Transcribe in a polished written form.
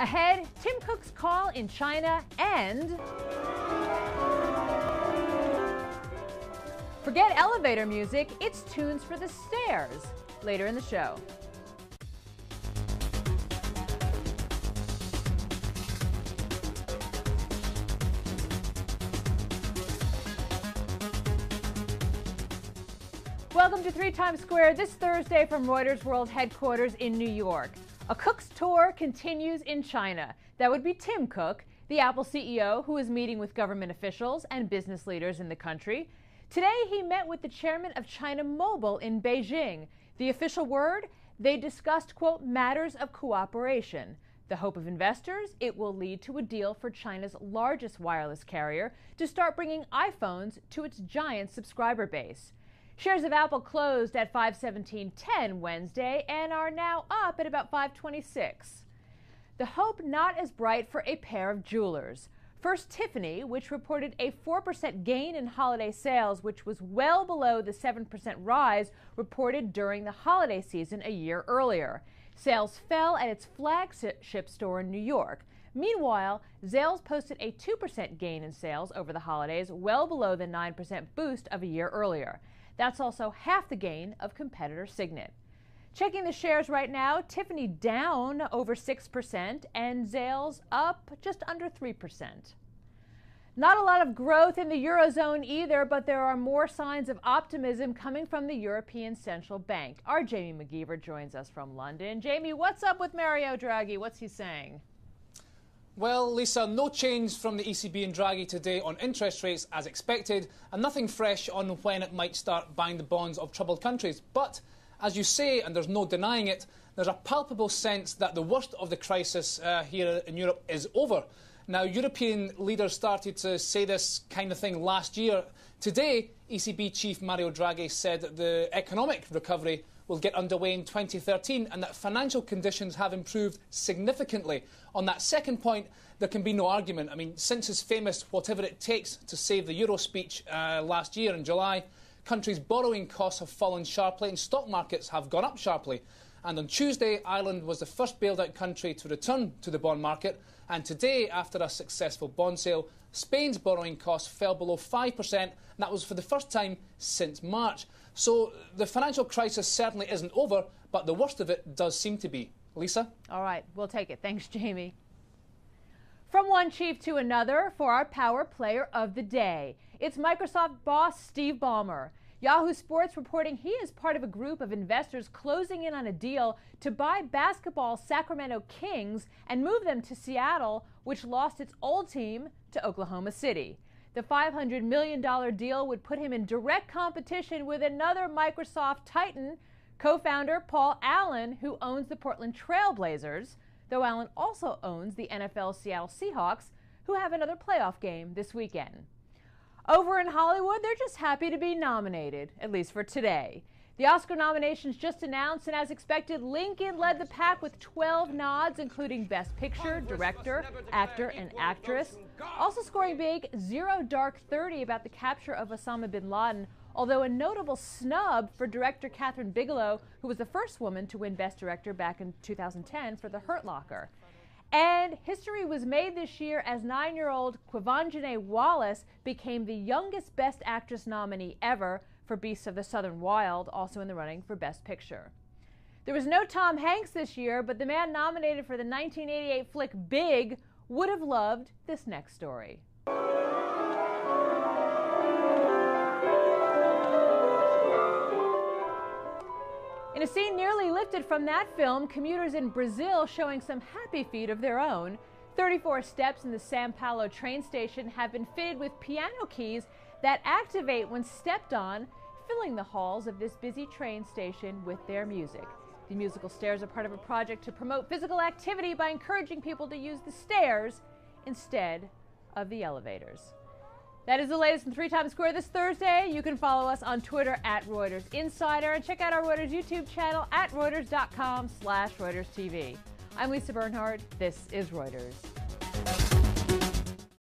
Ahead, Tim Cook's call in China and forget elevator music, it's tunes for the stairs. Later in the show. Welcome to 3 Times Square this Thursday from Reuters World Headquarters in New York. A Cook's tour continues in China. That would be Tim Cook, the Apple CEO, who is meeting with government officials and business leaders in the country. Today, he met with the chairman of China Mobile in Beijing. The official word? They discussed, quote, matters of cooperation. The hope of investors? It will lead to a deal for China's largest wireless carrier to start bringing iPhones to its giant subscriber base. Shares of Apple closed at $517.10 Wednesday and are now up at about $526. The hope not as bright for a pair of jewelers. First, Tiffany, which reported a 4% gain in holiday sales, which was well below the 7% rise reported during the holiday season a year earlier. Sales fell at its flagship store in New York. Meanwhile, Zales posted a 2% gain in sales over the holidays, well below the 9% boost of a year earlier. That's also half the gain of competitor Signet. Checking the shares right now, Tiffany down over 6% and Zales up just under 3%. Not a lot of growth in the Eurozone either, but there are more signs of optimism coming from the European Central Bank. Our Jamie McGeever joins us from London. Jamie, what's up with Mario Draghi? What's he saying? Well, Lisa, no change from the ECB and Draghi today on interest rates as expected, and nothing fresh on when it might start buying the bonds of troubled countries. But, as you say, and there's no denying it, there's a palpable sense that the worst of the crisis here in Europe is over. Now, European leaders started to say this kind of thing last year. Today, ECB Chief Mario Draghi said that the economic recovery will get underway in 2013 and that financial conditions have improved significantly. On that second point, there can be no argument. I mean, since his famous whatever it takes to save the euro speech last year in July, countries' borrowing costs have fallen sharply and stock markets have gone up sharply. And on Tuesday, Ireland was the first bailed-out country to return to the bond market. And today, after a successful bond sale, Spain's borrowing costs fell below 5%, and that was for the first time since March. So the financial crisis certainly isn't over, but the worst of it does seem to be. Lisa? All right, we'll take it. Thanks, Jamie. From one chief to another for our power player of the day. It's Microsoft boss Steve Ballmer. Yahoo Sports reporting he is part of a group of investors closing in on a deal to buy basketball Sacramento Kings and move them to Seattle, which lost its old team to Oklahoma City. The $500 million deal would put him in direct competition with another Microsoft titan, co-founder Paul Allen, who owns the Portland Trail Blazers, though Allen also owns the NFL Seattle Seahawks, who have another playoff game this weekend. Over in Hollywood, they're just happy to be nominated, at least for today. The Oscar nominations just announced, and as expected, Lincoln led the pack with 12 nods, including Best Picture, Director, Actor, and Actress. Also scoring big, Zero Dark 30 about the capture of Osama bin Laden, although a notable snub for director Catherine Bigelow, who was the first woman to win Best Director back in 2010 for The Hurt Locker. And history was made this year as 9-year-old Quivanjene Wallace became the youngest Best Actress nominee ever for Beasts of the Southern Wild, also in the running for Best Picture. There was no Tom Hanks this year, but the man nominated for the 1988 flick Big would have loved this next story. In a scene nearly lifted from that film, commuters in Brazil showing some happy feet of their own. 34 steps in the São Paulo train station have been fitted with piano keys that activate when stepped on, filling the halls of this busy train station with their music. The musical stairs are part of a project to promote physical activity by encouraging people to use the stairs instead of the elevators. That is the latest in 3 Times Square this Thursday. You can follow us on Twitter at Reuters Insider and check out our Reuters YouTube channel at Reuters.com/ReutersTV. I'm Lisa Bernhard. This is Reuters.